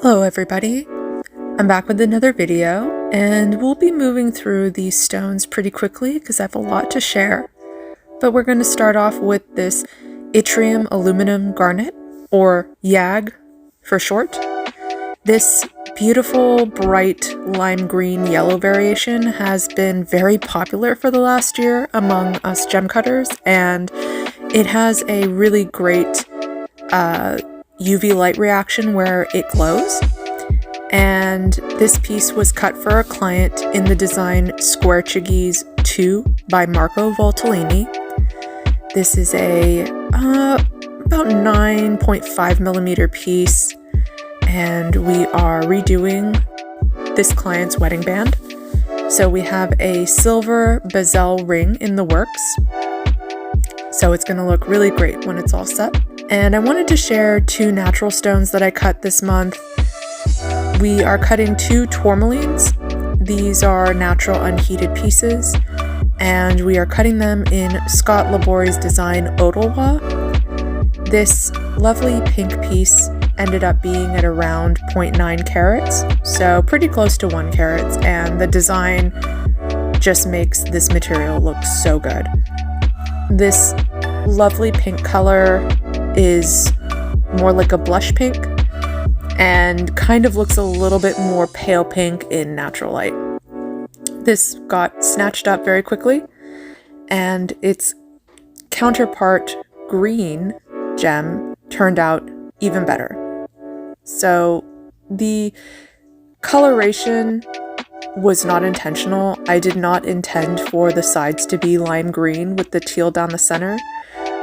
Hello everybody, I'm back with another video and we'll be moving through these stones pretty quickly because I have a lot to share. But we're going to start off with this yttrium aluminum garnet, or YAG for short. This beautiful bright lime green yellow variation has been very popular for the last year among us gem cutters, and it has a really great UV light reaction where it glows. And this piece was cut for a client in the design Square Chiggies 2 by Marco Voltolini. This is a about 9.5 millimeter piece, and we are redoing this client's wedding band. So we have a silver bezel ring in the works, so it's going to look really great when it's all set. And I wanted to share two natural stones that I cut this month. We are cutting two tourmalines. These are natural unheated pieces, and we are cutting them in Scott Labore's design Ottawa. This lovely pink piece ended up being at around 0.9 carats, so pretty close to 1 carat, and the design just makes this material look so good. This lovely pink color is more like a blush pink and kind of looks a little bit more pale pink in natural light. This got snatched up very quickly, and its counterpart green gem turned out even better. So the coloration was not intentional. I did not intend for the sides to be lime green with the teal down the center.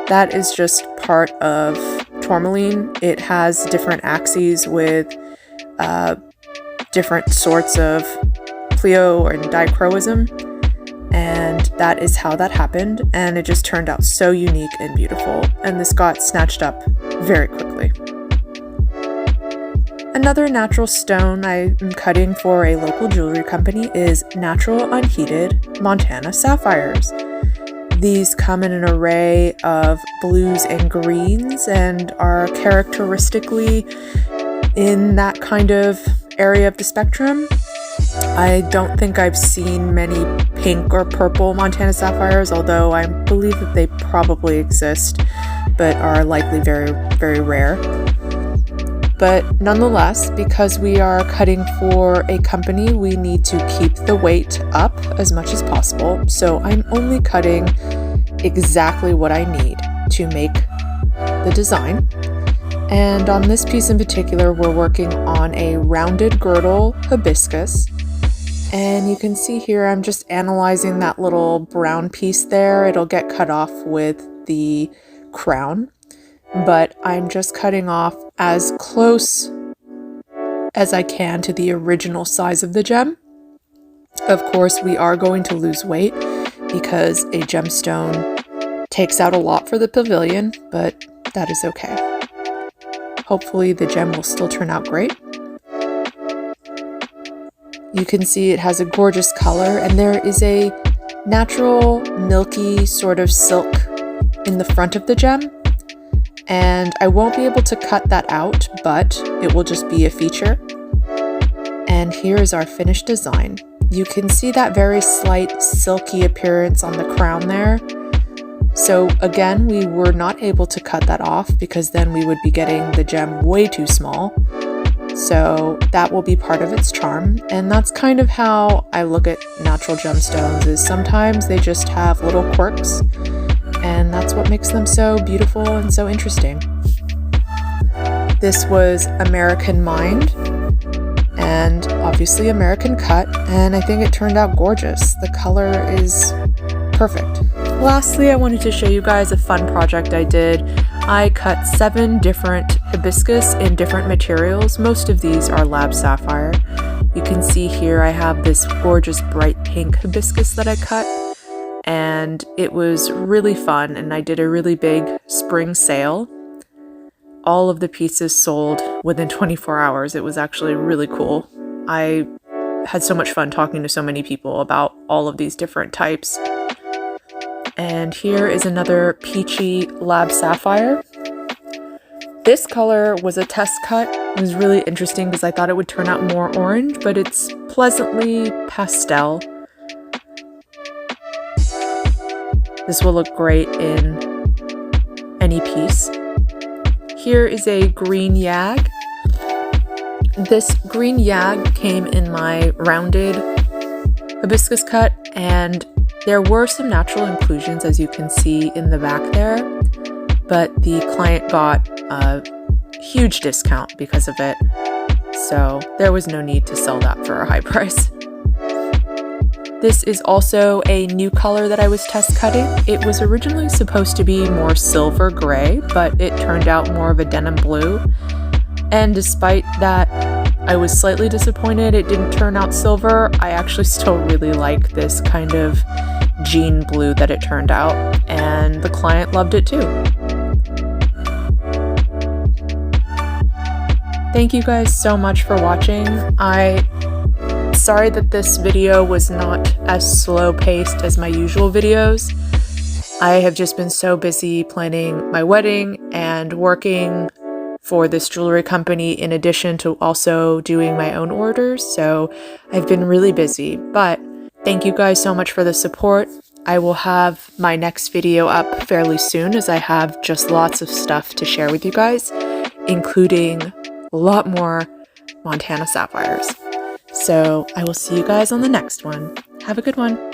That is just part of Tourmaline. It has different axes with different sorts of pleo or dichroism, and that is how that happened, and it just turned out so unique and beautiful, and this got snatched up very quickly. Another natural stone I am cutting for a local jewelry company is natural unheated Montana sapphires. These come in an array of blues and greens and are characteristically in that kind of area of the spectrum. I don't think I've seen many pink or purple Montana sapphires, although I believe that they probably exist, but are likely very, very rare. But nonetheless, because we are cutting for a company, we need to keep the weight up as much as possible. So I'm only cutting exactly what I need to make the design. And on this piece in particular, we're working on a rounded girdle hibiscus. And you can see here, I'm just analyzing that little brown piece there. It'll get cut off with the crown, but I'm just cutting off as close as I can to the original size of the gem. Of course, we are going to lose weight because a gemstone takes out a lot for the pavilion, but that is okay. Hopefully the gem will still turn out great. You can see it has a gorgeous color, and there is a natural milky sort of silk in the front of the gem. And I won't be able to cut that out, but it will just be a feature. And here is our finished design. You can see that very slight silky appearance on the crown there. So again, we were not able to cut that off because then we would be getting the gem way too small. So that will be part of its charm. And that's kind of how I look at natural gemstones, is sometimes they just have little quirks, and that's what makes them so beautiful and so interesting. This was American mined and obviously American cut, and I think it turned out gorgeous. The color is perfect. Lastly, I wanted to show you guys a fun project I did. I cut 7 different hibiscus in different materials. Most of these are lab sapphire. You can see here I have this gorgeous bright pink hibiscus that I cut, and it was really fun, and I did a really big spring sale. All of the pieces sold within 24 hours. It was actually really cool. I had so much fun talking to so many people about all of these different types. And here is another peachy lab sapphire. This color was a test cut. It was really interesting because I thought it would turn out more orange, but it's pleasantly pastel. This will look great in any piece. Here is a green YAG. This green YAG came in my rounded hibiscus cut, and there were some natural inclusions, as you can see in the back there, but the client got a huge discount because of it, so there was no need to sell that for a high price. This is also a new color that I was test cutting. It was originally supposed to be more silver gray, but it turned out more of a denim blue. And despite that, I was slightly disappointed it didn't turn out silver. I actually still really like this kind of jean blue that it turned out, and the client loved it too. Thank you guys so much for watching. Sorry that this video was not as slow-paced as my usual videos. I have just been so busy planning my wedding and working for this jewelry company in addition to also doing my own orders, so I've been really busy. But thank you guys so much for the support. I will have my next video up fairly soon, as I have just lots of stuff to share with you guys, including a lot more Montana sapphires. So I will see you guys on the next one. Have a good one.